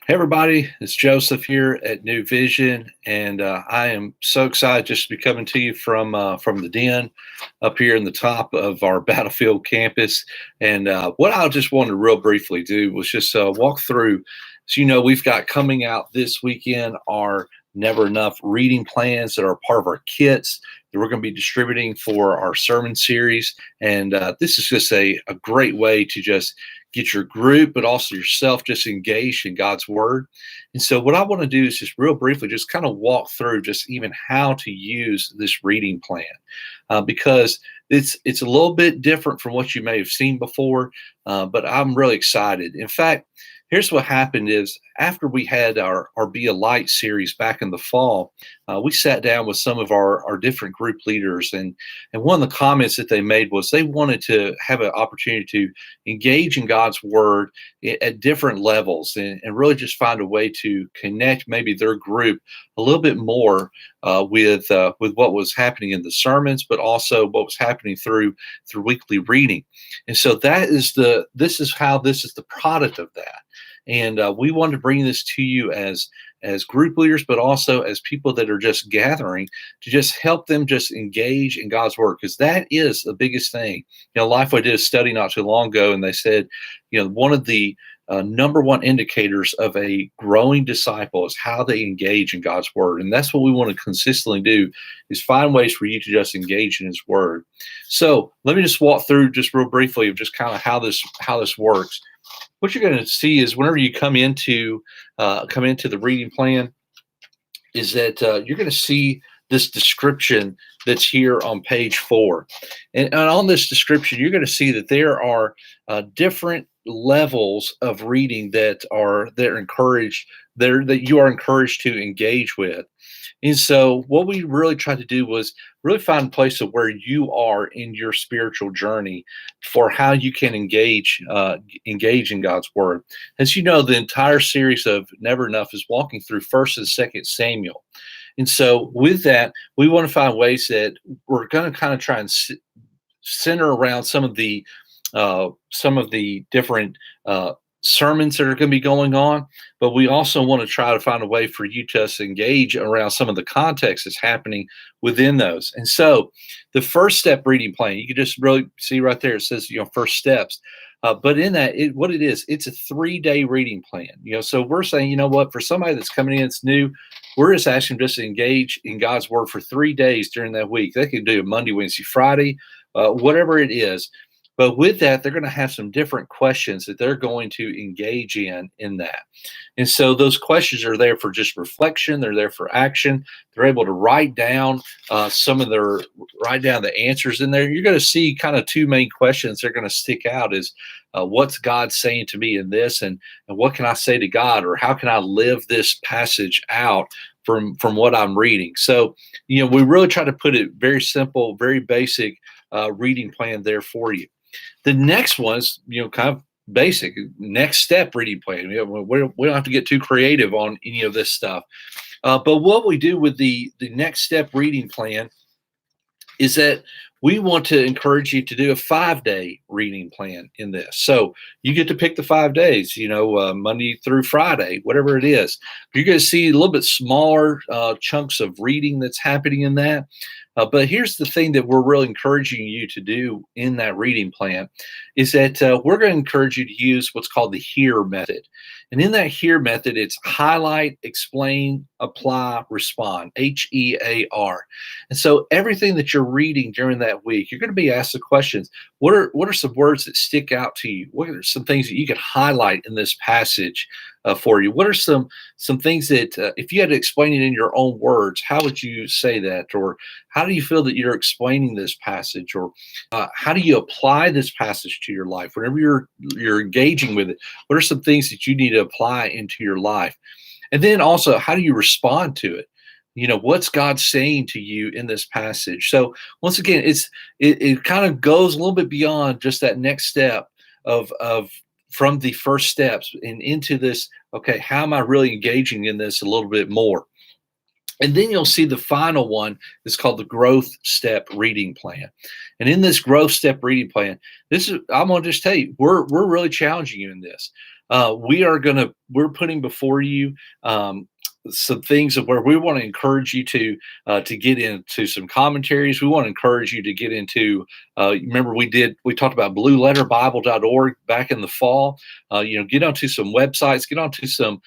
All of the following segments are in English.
Hey everybody, it's Joseph here at New Vision, and I am so excited just to be coming to you from the den up here in the top of our Battlefield campus. And what I just wanted to real briefly do was just walk through. So we've got coming out this weekend our Never Enough reading plans that are part of our kits that we're going to be distributing for our sermon series. And this is just a great way to just get your group, but also yourself just engaged in God's word. And so what I want to do is just real briefly, just kind of walk through just even how to use this reading plan, because it's a little bit different from what you may have seen before, but I'm really excited. In fact, here's what happened is after we had our Be a Light series back in the fall, we sat down with some of our different group leaders, and one of the comments that they made was they wanted to have an opportunity to engage in God's word at different levels and really just find a way to connect maybe their group a little bit more with what was happening in the sermons, but also what was happening through weekly reading. And so this is the product of that. And we want to bring this to you as group leaders, but also as people that are just gathering to just help them just engage in God's word, because that is the biggest thing. Lifeway did a study not too long ago, and they said, one of the number one indicators of a growing disciple is how they engage in God's word. And that's what we want to consistently do, is find ways for you to just engage in his word. So let me just walk through just real briefly of just kind of how this works. What you're going to see is whenever you come into the reading plan, is that you're going to see this description that's here on page 4, and on this description, you're going to see that there are different levels of reading that you are encouraged to engage with. And so what we really tried to do was really find a place of where you are in your spiritual journey for how you can engage in God's word. As you know, the entire series of Never Enough is walking through 1st and 2nd Samuel. And so with that, we want to find ways that we're going to kind of try and center around some of the different sermons that are going to be going on, but we also want to try to find a way for you to engage around some of the context that's happening within those. And so the first step reading plan, you can just really see right there, it says, first steps. But in that, it's a 3-day reading plan. So we're saying, for somebody that's coming in, it's new, we're just asking them just to engage in God's word for 3 days during that week. They can do it Monday, Wednesday, Friday, whatever it is. But with that, they're going to have some different questions that they're going to engage in that. And so those questions are there for just reflection. They're there for action. They're able to write down the answers in there. You're going to see kind of 2 main questions that are going to stick out is what's God saying to me in this, and what can I say to God, or how can I live this passage out from what I'm reading. So, we really try to put it very simple, very basic reading plan there for you. The next one's, kind of basic next step reading plan. We don't have to get too creative on any of this stuff. But what we do with the next step reading plan is that we want to encourage you to do a 5-day reading plan in this. So you get to pick the 5 days, Monday through Friday, whatever it is. You're going to see a little bit smaller chunks of reading that's happening in that. But here's the thing that we're really encouraging you to do in that reading plan is that we're going to encourage you to use what's called the HEAR method. And in that HEAR method, it's highlight, explain, apply, respond, HEAR. And so everything that you're reading during that week, you're going to be asked the questions. What are some words that stick out to you? What are some things that you could highlight in this passage for you? What are some things that if you had to explain it in your own words, how would you say that? Or how do you feel that you're explaining this passage? Or how do you apply this passage to your life? Whenever you're engaging with it, what are some things that you need to apply into your life? And then also, how do you respond to it? What's God saying to you in this passage? So once again, it kind of goes a little bit beyond just that next step of from the first steps and into this. Okay, how am I really engaging in this a little bit more? And then you'll see the final one is called the growth step reading plan. And in this growth step reading plan, I'm going to just tell you, we're really challenging you in this. we're putting before you some things of where we want to encourage you to get into some commentaries. We want to encourage you to get into. Remember, we talked about BlueLetterBible.org back in the fall. Get onto some websites, get onto some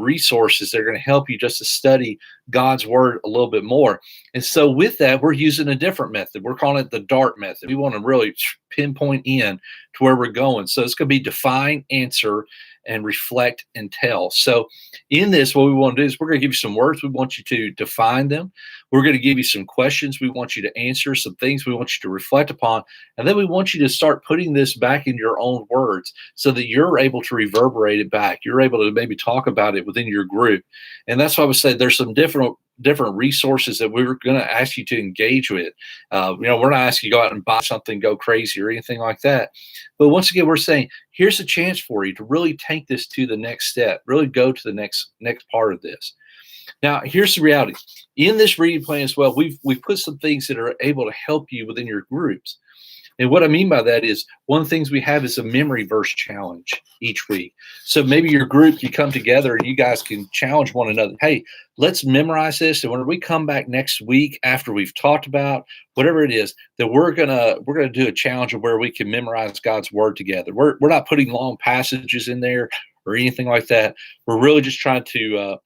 resources that are going to help you just to study God's word a little bit more. And so, with that, we're using a different method. We're calling it the DART method. We want to really pinpoint in to where we're going. So it's going to be define, answer, and reflect and tell. So in this, what we want to do is we're going to give you some words. We want you to define them. We're going to give you some questions. We want you to answer some things we want you to reflect upon. And then we want you to start putting this back in your own words so that you're able to reverberate it back. You're able to maybe talk about it within your group. And that's why I would say there's some different resources that we're going to ask you to engage with. We're not asking you to go out and buy something, go crazy or anything like that. But once again, we're saying, here's a chance for you to really take this to the next step, really go to the next part of this. Now, here's the reality. In this reading plan as well, we've put some things that are able to help you within your groups. And what I mean by that is one of the things we have is a memory verse challenge each week. So maybe your group, you come together and you guys can challenge one another. Hey, let's memorize this. And when we come back next week after we've talked about whatever it is, that we're gonna do a challenge of where we can memorize God's word together. We're not putting long passages in there or anything like that. We're really just trying to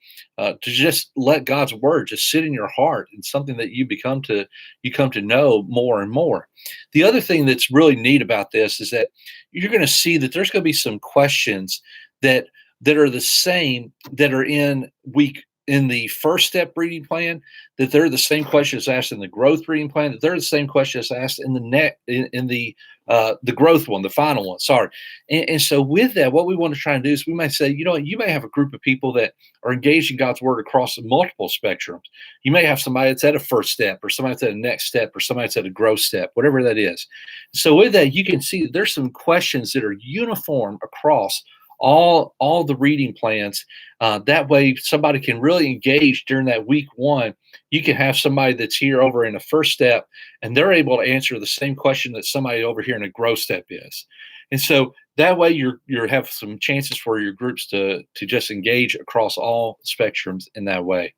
just let God's word just sit in your heart and something that you come to know more and more. The other thing that's really neat about this is that you're going to see that there's going to be some questions that are the same that are in the first step reading plan, that they're the same questions asked in the growth reading plan, that they're the same questions asked in the growth one, the final one. Sorry. And so with that, what we want to try and do is we might say, you may have a group of people that are engaged in God's word across multiple spectrums. You may have somebody that's at a first step, or somebody that's at a next step, or somebody that's at a growth step, whatever that is. So with that, you can see that there's some questions that are uniform across all the reading plans. That way somebody can really engage during that week one. You can have somebody that's here over in a first step and they're able to answer the same question that somebody over here in a growth step is. And so that way you have some chances for your groups to just engage across all spectrums in that way.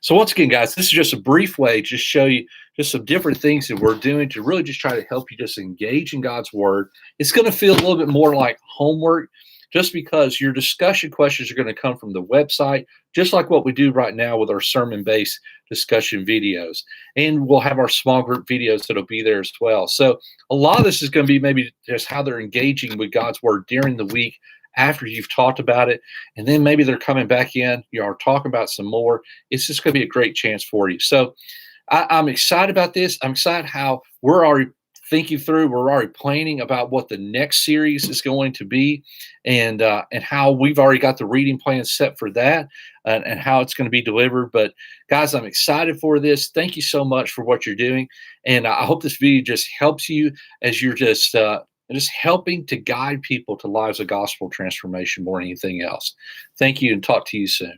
So once again, guys, this is just a brief way to just show you just some different things that we're doing to really just try to help you just engage in God's word. It's going to feel a little bit more like homework, just because your discussion questions are going to come from the website, just like what we do right now with our sermon-based discussion videos. And we'll have our small group videos that'll be there as well. So a lot of this is going to be maybe just how they're engaging with God's word during the week after you've talked about it. And then maybe they're coming back in, are talking about some more. It's just going to be a great chance for you. So I'm excited about this. I'm excited how we're already thinking through. We're already planning about what the next series is going to be, and how we've already got the reading plan set for that, and how it's going to be delivered. But guys, I'm excited for this. Thank you so much for what you're doing, and I hope this video just helps you as you're just helping to guide people to lives of gospel transformation more than anything else. Thank you, and talk to you soon.